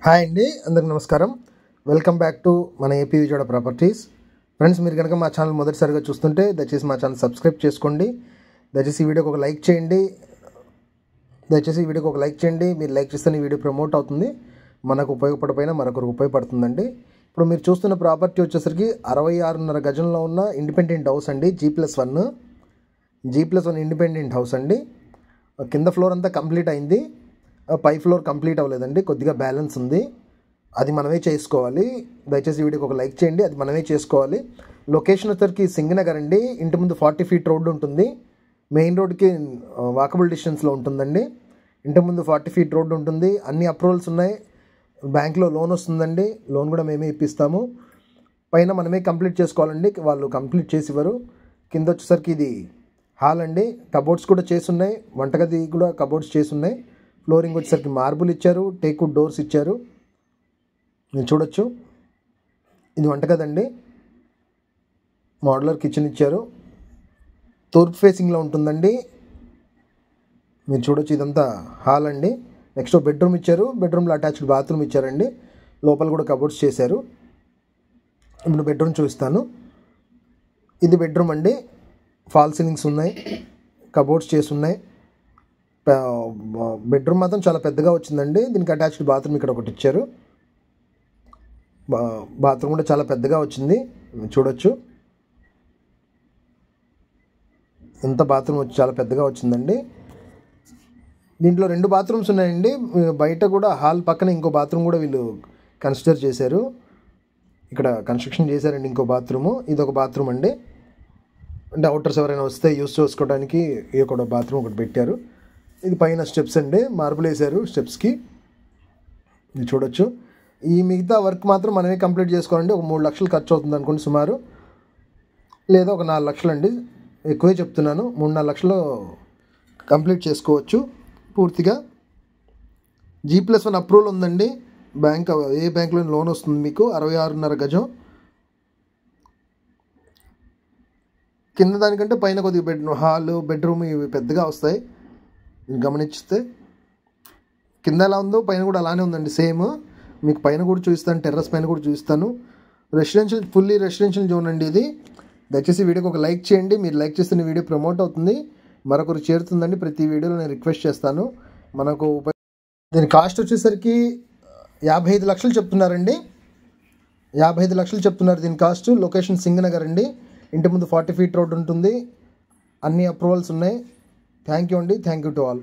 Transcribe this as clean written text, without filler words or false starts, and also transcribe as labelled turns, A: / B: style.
A: Hi అండి, అందరికి నమస్కారం. వెల్కమ్ బ్యాక్ టు మన ఏపీ విజయవాడ ప్రాపర్టీస్. ఫ్రెండ్స్, మీరు కనుక మా ఛానల్ మొదటిసారిగా చూస్తుంటే దయచేసి మా ఛానల్ సబ్స్క్రైబ్ చేసుకోండి. దయచేసి ఈ వీడియోకి ఒక లైక్ చేయండి. మీరు లైక్ చేస్తే ఈ వీడియో ప్రమోట్ అవుతుంది, మనకు ఉపయోగపడిపోయినా మరొకరికి ఉపయోగపడుతుందండి. ఇప్పుడు మీరు చూస్తున్న ప్రాపర్టీ వచ్చేసరికి 66.5 గజంలో ఉన్న ఇండిపెండెంట్ హౌస్ అండి. G+1 ఇండిపెండెంట్ హౌస్ అండి. కింద ఫ్లోర్ అంతా కంప్లీట్ అయింది, పై ఫ్లోర్ కంప్లీట్ అవ్వలేదండి, కొద్దిగా బ్యాలెన్స్ ఉంది. అది మనమే చేసుకోవాలి. దయచేసి వీడియోకి ఒక లైక్ చేయండి, అది మనమే చేసుకోవాలి. లొకేషన్ వచ్చరికి సింగనగర్ అండి. ఇంటి ముందు 40 ఫీట్ రోడ్డు ఉంటుంది, మెయిన్ రోడ్కి వాకబుల్ డిస్టెన్స్లో ఉంటుందండి. ఇంటి ముందు 40 ఫీట్ రోడ్డు ఉంటుంది, అన్ని అప్రూవల్స్ ఉన్నాయి. బ్యాంక్లో లోన్ వస్తుందండి, లోన్ కూడా మేమే ఇప్పిస్తాము. పైన మనమే కంప్లీట్ చేసుకోవాలండి, వాళ్ళు కంప్లీట్ చేసి ఇవ్వరు. కింద వచ్చేసరికి ఇది హాల్ అండి, కబోర్డ్స్ కూడా చేసి ఉన్నాయి, వంటగది కూడా కబోర్డ్స్ చేసి ఉన్నాయి. ఫ్లోరింగ్ వచ్చేసరికి మార్బుల్ ఇచ్చారు, టేక్వుడ్ డోర్స్ ఇచ్చారు. మీరు చూడొచ్చు, ఇది వంటగది అండి. మోడ్యులర్ కిచెన్ ఇచ్చారు, తూర్పు ఫేసింగ్లో ఉంటుందండి. మీరు చూడొచ్చు, ఇదంతా హాల్ అండి. నెక్స్ట్ బెడ్రూమ్ ఇచ్చారు, బెడ్రూమ్లో అటాచ్డ్ బాత్రూమ్ ఇచ్చారండి. లోపల కూడా కబోర్డ్స్ చేశారు. ఇప్పుడు బెడ్రూమ్ చూపిస్తాను. ఇది బెడ్రూమ్ అండి, ఫాల్ సీలింగ్స్ ఉన్నాయి, కబోర్డ్స్ చేసి ఉన్నాయి. బెడ్రూమ్ మాత్రం చాలా పెద్దగా వచ్చిందండి. దీనికి అటాచ్డ్ బాత్రూమ్ ఇక్కడ ఒకటి ఇచ్చారు. బాత్రూమ్ కూడా చాలా పెద్దగా వచ్చింది, చూడొచ్చు. ఎంత బాత్రూమ్ వచ్చి చాలా పెద్దగా వచ్చిందండి. దీంట్లో 2 బాత్రూమ్స్ ఉన్నాయండి. బయట కూడా హాల్ పక్కన ఇంకో బాత్రూమ్ కూడా వీళ్ళు కన్సిడర్ చేశారు. ఇక్కడ కన్స్ట్రక్షన్ చేశారండి ఇంకో బాత్రూము. ఇది ఒక బాత్రూమ్ అండి, అంటే అవుటర్స్ ఎవరైనా వస్తే యూస్ చేసుకోవడానికి ఈ ఒక బాత్రూమ్ ఒకటి పెట్టారు. ఇది పైన స్టెప్స్ అండి, మార్బుల్ వేశారు స్టెప్స్కి, ఇది చూడొచ్చు. ఈ మిగతా వర్క్ మాత్రం మనమే కంప్లీట్ చేసుకోవాలండి. ఒక 3 లక్షలు ఖర్చు అవుతుంది అనుకోండి సుమారు, లేదా ఒక 4 లక్షలు అండి, ఎక్కువే చెప్తున్నాను. 3-4 లక్షలు కంప్లీట్ చేసుకోవచ్చు పూర్తిగా. G+1 అప్రూవల్ ఉందండి. ఏ బ్యాంకులో లోన్ వస్తుంది మీకు. 66.5 గజం. కింద దానికంటే పైన కొద్దిగా హాల్, బెడ్రూమ్ ఇవి పెద్దగా వస్తాయి. గమనిస్తే కింద ఎలా ఉందో పైన కూడా అలానే ఉందండి, సేమ్. మీకు పైన కూడా చూపిస్తాను, టెర్రస్ పైన కూడా చూపిస్తాను. ఫుల్లీ రెసిడెన్షియల్ జోన్ అండి ఇది. దయచేసి వీడియోకి ఒక లైక్ చేయండి. మీరు లైక్ చేస్తే వీడియో ప్రమోట్ అవుతుంది, మరొకరు చేరుతుందండి. ప్రతి వీడియోలో నేను రిక్వెస్ట్ చేస్తాను. దీని కాస్ట్ వచ్చేసరికి 55 లక్షలు చెప్తున్నారండి. 55 లక్షలు చెప్తున్నారు దీని కాస్ట్. లొకేషన్ సింగనగర్ అండి. ఇంటి ముందు 40 ఫీట్ రోడ్ ఉంటుంది, అన్ని అప్రూవల్స్ ఉన్నాయి. థ్యాంక్ యూ అండి. Thank you to all.